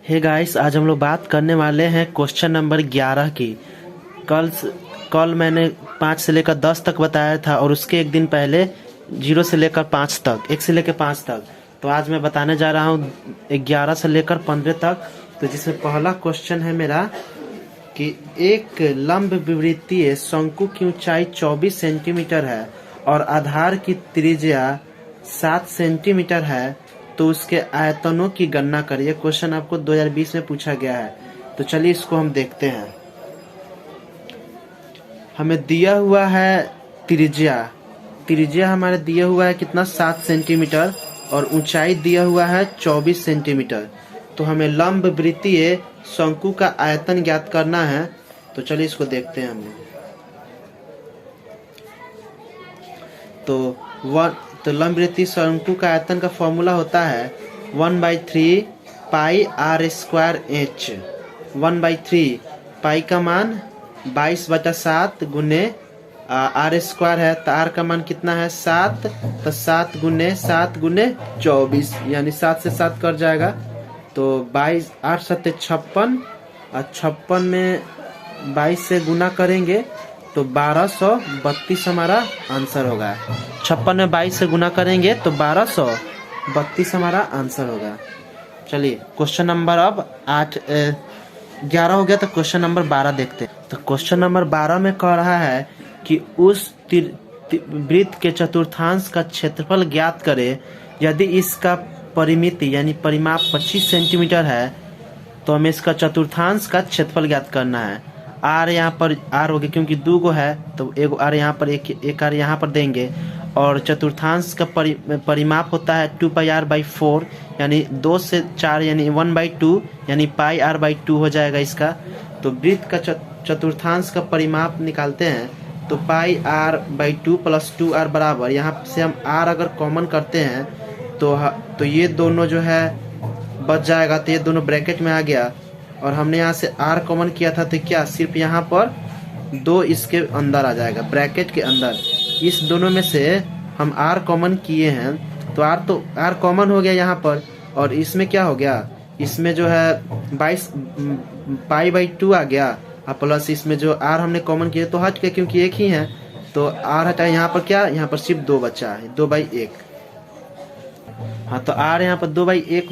Hey guys, आज हम लोग बात करने वाले हैं क्वेश्चन नंबर 11 की। कल मैंने 5 से लेकर 10 तक बताया था और उसके एक दिन पहले 0 से लेकर 5 तक, 1 से लेकर 5 तक। तो आज मैं बताने जा रहा हूँ 11 से लेकर 15 तक। तो जिसमें पहला क्वेश्चन है मेरा कि एक लंब विवृतीय शंकु की ऊंचाई 24 सेंटीमीटर है और आधार की त्रिज्या 7 सेंटीमीटर है, तो उसके आयतनों की गणना करिए। क्वेश्चन आपको 2020 में पूछा गया है। तो चलिए इसको हम देखते हैं। हमें दिया हुआ है त्रिज्या हमारे दिया हुआ है कितना, 7 सेंटीमीटर, और ऊंचाई दिया हुआ है 24 सेंटीमीटर। तो हमें लंब वृत्तीय शंकु का आयतन ज्ञात करना है। तो चलिए इसको देखते हैं हम लोग। तो लंब वृत्तीय शंकु का आयतन का फॉर्मूला होता है 1/3 पाई आर स्क्वायर एच। 1/3 पाई का मान 22/7 गुने आर स्क्वायर है, तो आर का मान कितना है 7, तो 7 गुने 24, यानी 7 से 7 कट जाएगा। तो 22 8 7 56, और 56 में 22 से गुना करेंगे तो 1232 हमारा आंसर होगा। 56 में 22 से गुना करेंगे तो 1232 हमारा आंसर होगा। चलिए क्वेश्चन नंबर अब 11 हो गया, तो क्वेश्चन नंबर 12 देखते हैं। तो क्वेश्चन नंबर 12 में कह रहा है कि उस वृत्त के चतुर्थांश का क्षेत्रफल ज्ञात करे। यदि इसका परिमिति यानी परिमाप 25 सेंटीमीटर है, तो हमें इसका चतुर्थांश का क्षेत्रफल ज्ञात करना है। आर यहाँ पर आर हो गया, क्योंकि 2 गो है तो एक आर यहाँ पर एक आर यहाँ पर देंगे। और चतुर्थांश का परिमाप होता है 2πr/4, यानी 2 से 4 यानी 1/2, यानी πr/2 हो जाएगा इसका। तो वृत्त का चतुर्थांश का परिमाप निकालते हैं, तो πr/2 + 2r बराबर, यहाँ से हम r अगर कॉमन करते हैं तो ये दोनों जो है बच जाएगा, तो ये दोनों ब्रैकेट में आ गया। और हमने यहाँ से r कॉमन किया था, तो क्या सिर्फ यहाँ पर 2 इसके अंदर आ जाएगा, ब्रैकेट के अंदर। इस दोनों में से हम r कॉमन किए हैं, तो r कॉमन हो गया यहाँ पर। और इसमें क्या हो गया, इसमें जो है 22 π/2 आ गया, और प्लस इसमें जो r हमने कॉमन किया तो हट के, क्योंकि एक ही है तो r हटा। यहाँ पर क्या, यहाँ पर सिर्फ 2 बचा है, 2/1। हाँ, तो r यहाँ पर 2/1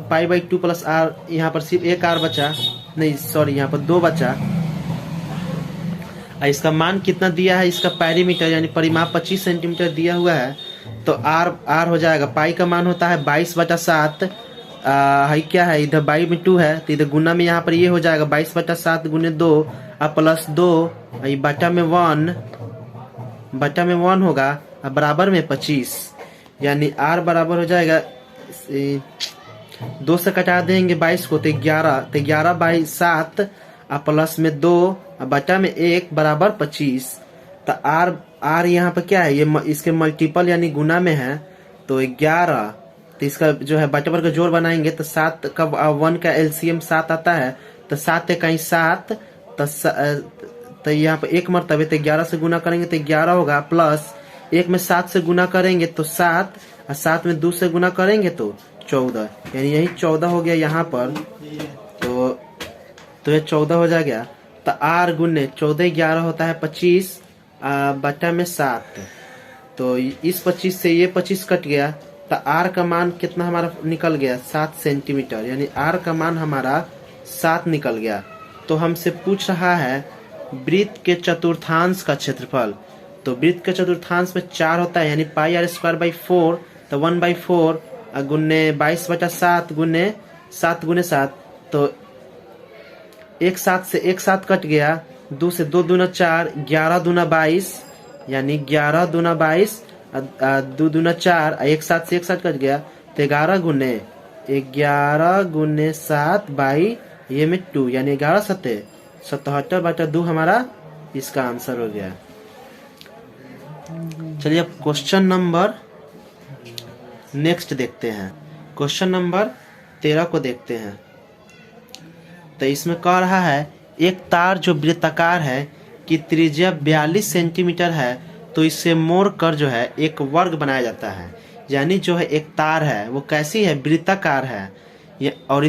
π/2 प्लस r, यहाँ पर सिर्फ एक r बचा, नहीं सॉरी, यहाँ पर 2 बचा। इसका मान कितना दिया है, इसका पेरीमीटर यानी परिमाप 25 सेंटीमीटर दिया हुआ है, तो r हो जाएगा। पाई का मान होता है 22/7, है क्या है, इधर 22 है तो इधर गुना में यहाँ पर ये हो जाएगा 22/7 गुने 2 और प्लस 2, बटा में 1 होगा, और बराबर में 25, यानी r बराबर हो जाएगा 2 से कटा देंगे 22 को, तो 11/7 और प्लस में 2 और बटा में 1 बराबर 25। तो r यहाँ पर क्या है, ये इसके मल्टीपल यानी गुना में है, तो 11। तो इसका जो है बटे का जोड़ बनाएंगे तो 7 का 1 का एलसीएम 7 आता है, तो 7 × 7, तो यहाँ पर एक मरतबे, तो 11 से गुना करेंगे तो 11 होगा, प्लस 1 में 7 से गुना करेंगे तो 7, और 7 में 2 से गुना करेंगे तो 14, यानी यही 14 हो गया यहाँ पर। तो ये 14 हो जाएगा। तो r गुने 14 11 होता है 25 बटा में 7, तो इस 25 से ये 25 कट गया, तो r का मान कितना हमारा निकल गया, 7 सेंटीमीटर, यानी r का मान हमारा 7 निकल गया। तो हमसे पूछ रहा है वृत्त के चतुर्थांश का क्षेत्रफल। तो वृत्त के चतुर्थांश में 4 होता है, यानी πr²/4, तो 1/4 गुने 22/7 गुने 7 गुने 7, तो 1 7 से 1 7 कट गया, 2 से 2 दूना 4, 11 दूना 22, यानी 11 दूना 22, 2 दूना 4, 1 7 से 1 7 कट गया, तो 11 गुने 7 बाई ये में 2, यानी 11 7 77/2 हमारा इसका आंसर हो गया। चलिए अब क्वेश्चन नंबर नेक्स्ट देखते हैं। क्वेश्चन नंबर 13 को देखते हैं। तो इसमें कह रहा है एक तार जो वृत्ताकार है कि त्रिज्या 42 सेंटीमीटर है, तो इससे मोड़ कर जो है एक वर्ग बनाया जाता है। यानी जो है एक तार है वो कैसी है, वृत्ताकार है, ये और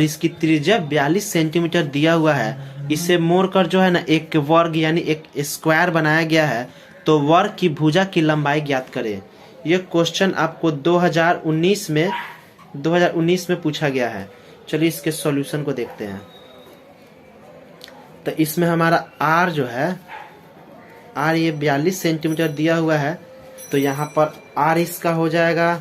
इसकी त्रिज्या 42 सेंटीमीटर दिया हुआ है। इसे मोड़कर जो है ना एक वर्ग यानी एक स्क्वायर बनाया गया है। तो वर्ग की भुजा की लंबाई ज्ञात करें। ये क्वेश्चन आपको 2019 में पूछा गया है। चलिए इसके सॉल्यूशन को देखते हैं। तो इसमें हमारा आर जो है, आर ये 42 सेंटीमीटर दिया हुआ है। तो यहाँ पर आर इसका हो जाएगा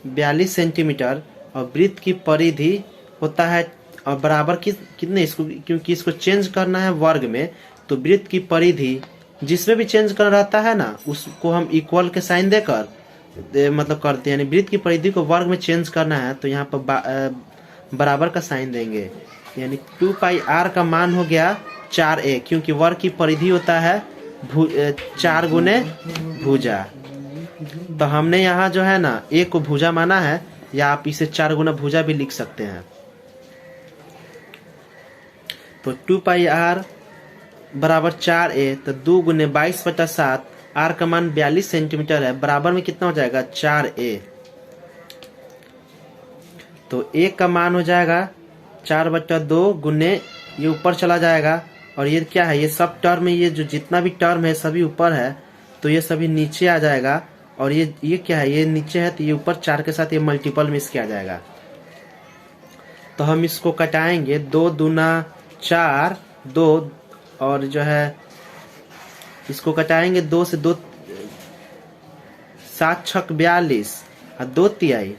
42 सेंटीमीटर और वृत्त की परिधि होता है और बराबर कितने इसको, क्योंकि इसको चेंज करना है वर्ग में, तो वृत्त की परिधि जिसमें भी चेंज कर रहता है ना उसको हम इक्वल के साइन देकर मतलब करते हैं। यानी वृत्त की परिधि को वर्ग में चेंज करना है तो यहाँ पर बराबर का साइन देंगे। यानी 2 पाई आर का मान हो गया 4a, क्योंकि वर्ग की परिधि होता है 4 गुने भुजा। तो हमने यहाँ जो है ना a को भुजा माना है, या आप इसे 4 गुना भुजा भी लिख सकते हैं। तो 2 पाई आर बराबर 4a, तो 2 गुने 22/7, आर का मान 42 सेंटीमीटर है, बराबर में कितना हो जाएगा 4a। तो a का मान हो जाएगा 4/2 गुने, ये ऊपर चला जाएगा और ये क्या है, ये सब टर्म है, ये जो जितना भी टर्म है सभी ऊपर है तो ये सभी नीचे आ जाएगा। और ये क्या है, ये नीचे है तो ये ऊपर 4 के साथ ये मल्टीपल में इसके आ जाएगा। तो हम इसको कटाएंगे, 2 दूना 4, 2 और जो है इसको कटाएंगे 2 से 2 7 छक 42 और 2 तिहाई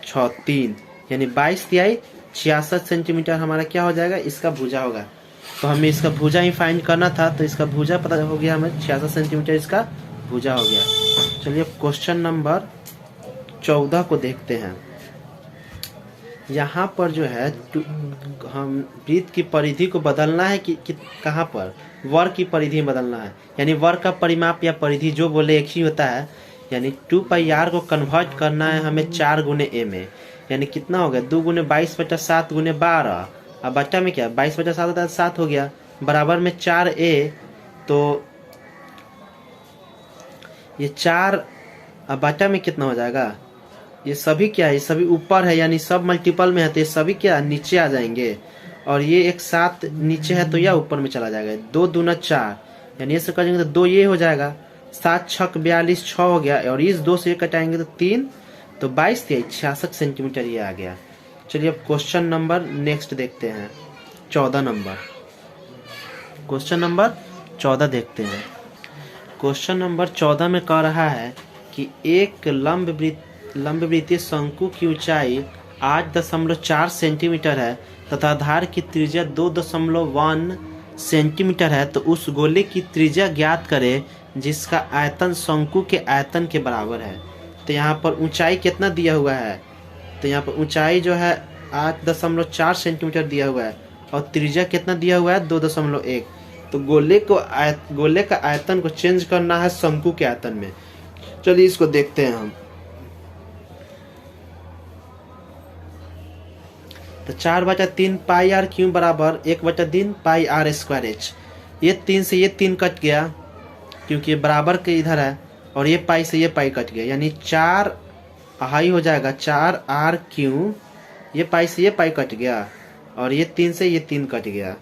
6 3, यानी 22 तिहाई 66 सेंटीमीटर हमारा क्या हो जाएगा, इसका भुजा होगा। तो हमें इसका भुजा ही फाइंड करना था, तो इसका भुजा पता हो गया हमें, 66 सेंटीमीटर इसका भुजा हो गया। चलिए क्वेश्चन नंबर 14 को देखते हैं। यहाँ पर जो है हम वृत्त की परिधि को बदलना है कि कहाँ पर, वर्ग की परिधि बदलना है। यानी वर्ग का परिमाप या परिधि जो बोले एक ही होता है। यानी 2 पाई आर को कन्वर्ट करना है हमें 4 गुने a में। यानी कितना हो गया, 2 गुने 22/7 गुने 12, अब बट्टा में क्या 22/7 होता है 7 हो गया, बराबर में 4a। तो ये 4 अब बट्टा में कितना हो जाएगा, ये सभी क्या है, ये सभी ऊपर है यानी सब मल्टीपल में है, तो ये सभी क्या नीचे आ जाएंगे। और ये एक 7 नीचे है तो यह ऊपर में चला जाएगा। 2 दूना 4, यानी ऐसे करेंगे तो 2 ये हो जाएगा, 7 छक 42 6 हो गया, और इस 2 से ये कटाएंगे तो 3, तो 22 66 सेंटीमीटर ये आ गया। चलिए अब क्वेश्चन नंबर नेक्स्ट देखते हैं, 14 नंबर। क्वेश्चन नंबर 14 देखते हैं। क्वेश्चन नंबर 14 में कह रहा है कि एक लंबवृत्तीय शंकु की ऊंचाई 8.4 सेंटीमीटर है तथा आधार की त्रिज्या 2.1 सेंटीमीटर है। तो उस गोले की त्रिज्या ज्ञात करें जिसका आयतन शंकु के आयतन के बराबर है। तो यहाँ पर ऊंचाई कितना दिया हुआ है, तो यहाँ पर ऊंचाई जो है 8.4 सेंटीमीटर दिया हुआ है और त्रिज्या कितना दिया हुआ है 2.1। तो गोले का आयतन को चेंज करना है शंकु के आयतन में। चलिए इसको देखते हैं हम। तो 4/3 पाई आर क्यों बराबर 1/3 पाई आर स्क्वायर एच। ये 3 से ये 3 कट गया क्योंकि ये बराबर के इधर है, और ये पाई से ये पाई कट गया, यानी 4 हाई हो जाएगा 4 आर क्यों, ये पाई से ये पाई कट गया और ये 3 से ये 3 कट गया।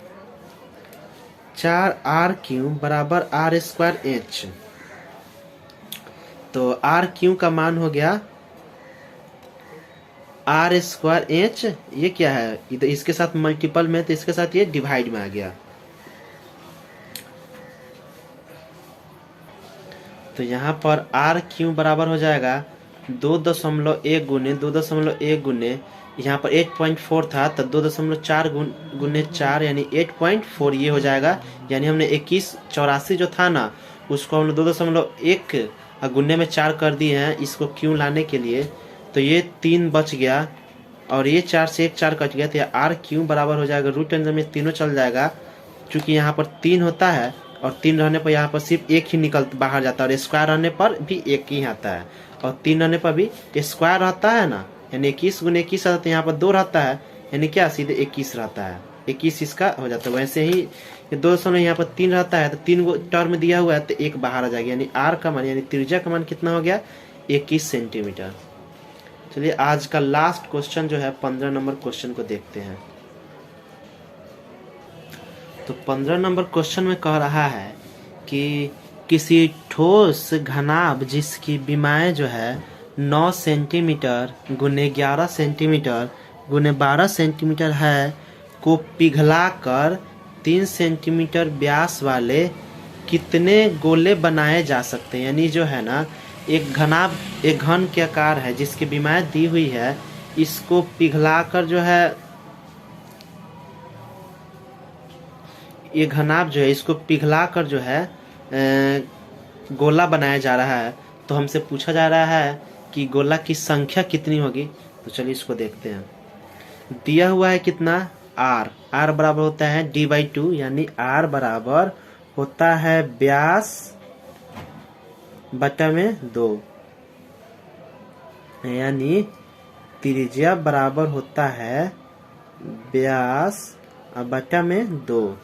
4 आर क्यों बराबर आर स्क्वायर एच। तो आर क्यों का मान हो गया आर स्क्वायर एच। ये क्या है, इधर इसके साथ मल्टीपल में तो इसके साथ ये डिवाइड में आ गया। तो यहाँ पर आर क्यों बराबर हो जाएगा 2.1 गुने 2.1 गुने, यहाँ पर 8.4 था तो 2.4 गुने 4 यानी 8.4 ये हो जाएगा। यानी हमने 2184 जो था ना उसको हम 2.1 गुने में 4 कर दिए हैं इसको क्यों लाने के लिए। तो ये 3 बच गया और ये 4 से 1 4 कट गया, तो आर क्यों बराबर हो जाएगा रूट अंदर में तीनों चल जाएगा, क्योंकि यहाँ पर 3 होता है और 3 रहने पर यहाँ पर सिर्फ 1 ही निकल बाहर जाता है और स्क्वायर रहने पर भी 1 ही आता है, और 3 रहने पर भी स्क्वायर रहता है ना, यानी 21 गुने 21 आता है, यहाँ पर 2 रहता है यानी क्या सीधे 21 रहता है, 21 इसका हो जाता है। वैसे ही ये 2 यहाँ पर 3 रहता है तो 3 गो टर्म दिया हुआ है तो 1 बाहर आ जाएगा, यानी आर का मान यानी त्रिज्या का मान कितना हो गया 21 सेंटीमीटर। चलिए आज का लास्ट क्वेश्चन जो है 15 नंबर क्वेश्चन को देखते हैं। तो 15 नंबर क्वेश्चन में कह रहा है कि किसी ठोस घनाभ जिसकी विमाएं जो है 9 सेंटीमीटर गुने 11 सेंटीमीटर गुने 12 सेंटीमीटर है को पिघलाकर 3 सेंटीमीटर व्यास वाले कितने गोले बनाए जा सकते हैं। यानी जो है ना एक घन के आकार है जिसकी विमाएं दी हुई है, इसको पिघलाकर जो है ये घनाभ जो है इसको पिघलाकर जो है गोला बनाया जा रहा है। तो हमसे पूछा जा रहा है कि गोला की संख्या कितनी होगी। तो चलिए इसको देखते हैं। दिया हुआ है कितना r बराबर होता है d/2, यानी r बराबर होता है व्यास बटा में 2, यानी त्रिज्या बराबर होता है व्यास बटा में 2।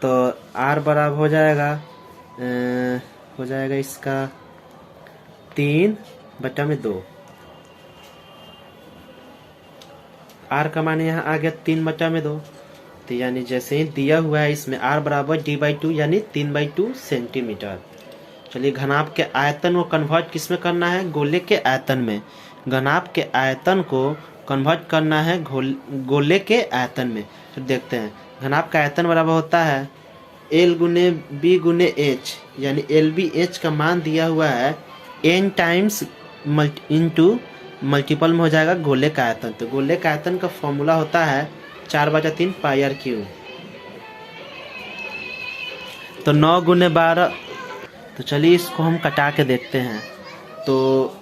तो r बराबर हो जाएगा इसका 3/2। r का मान यहाँ आ गया 3/2। तो यानी जैसे ही दिया हुआ है इसमें r बराबर d/2 यानी 3/2 सेंटीमीटर। चलिए घनाभ के आयतन को कन्वर्ट किस में करना है, गोले के आयतन में। घनाभ के आयतन को कन्वर्ट करना है गोले के आयतन में। तो देखते हैं घनाभ का आयतन बराबर होता है L गुने B गुने H, यानी LBH का मान दिया हुआ है n टाइम्स इंटू मल्टीपल में हो जाएगा गोले का आयतन। तो गोले का आयतन का फॉर्मूला होता है 4/3 πr³। तो 9 गुने 12, तो चलिए इसको हम कटा के देखते हैं। तो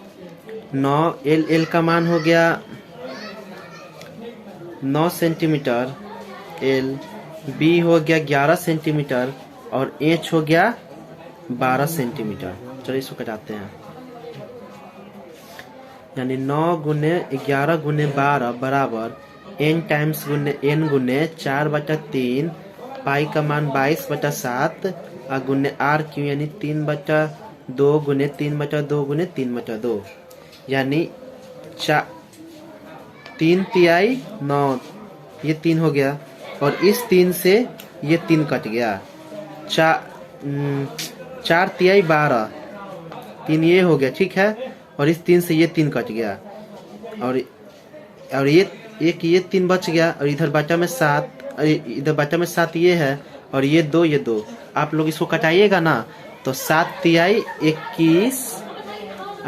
9 L का मान हो गया 9 सेंटीमीटर, L B हो गया 11 सेंटीमीटर और H हो गया 12 सेंटीमीटर। चलिए इसको कटाते हैं। यानी 9 गुने 11 गुने 12 बराबर n टाइम्स n गुने 4/3 पाई का मान 22/7 और गुने r³ यानी 3/2 गुने 3/2 गुने 3/2, यानी 3 × 9 ये 3 हो गया और इस 3 से ये 3 कट गया। 4 × 12 3 ये हो गया, ठीक है। और इस 3 से ये 3 कट गया और ये एक ये 3 बच गया और इधर बचा में 7, इधर बचा में 7 ये है और ये 2। आप लोग इसको कटाइएगा ना तो 7 × 21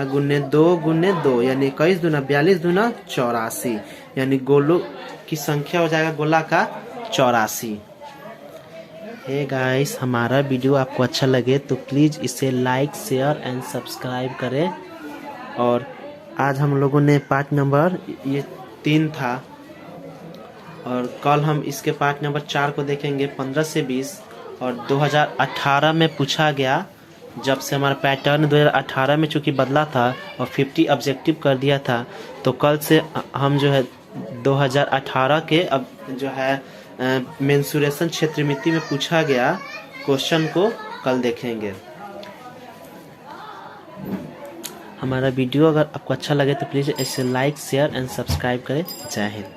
गुने 2 गुने 2 यानी 21 दूना 42 दूना 84, यानी गोलों की संख्या हो जाएगा गोला का 84। हे गाइस, हमारा वीडियो आपको अच्छा लगे तो प्लीज़ इसे लाइक शेयर एंड सब्सक्राइब करें। और आज हम लोगों ने पार्ट नंबर ये 3 था और कल हम इसके पार्ट नंबर 4 को देखेंगे 15 से 20। और 2018 में पूछा गया, जब से हमारा पैटर्न 2018 में चूँकि बदला था और 50 ऑब्जेक्टिव कर दिया था, तो कल से हम जो है 2018 के अब जो है मेंसुरेशन क्षेत्रमिति में पूछा गया क्वेश्चन को कल देखेंगे। हमारा वीडियो अगर आपको अच्छा लगे तो प्लीज़ इसे लाइक शेयर एंड सब्सक्राइब करें। जय हिंद।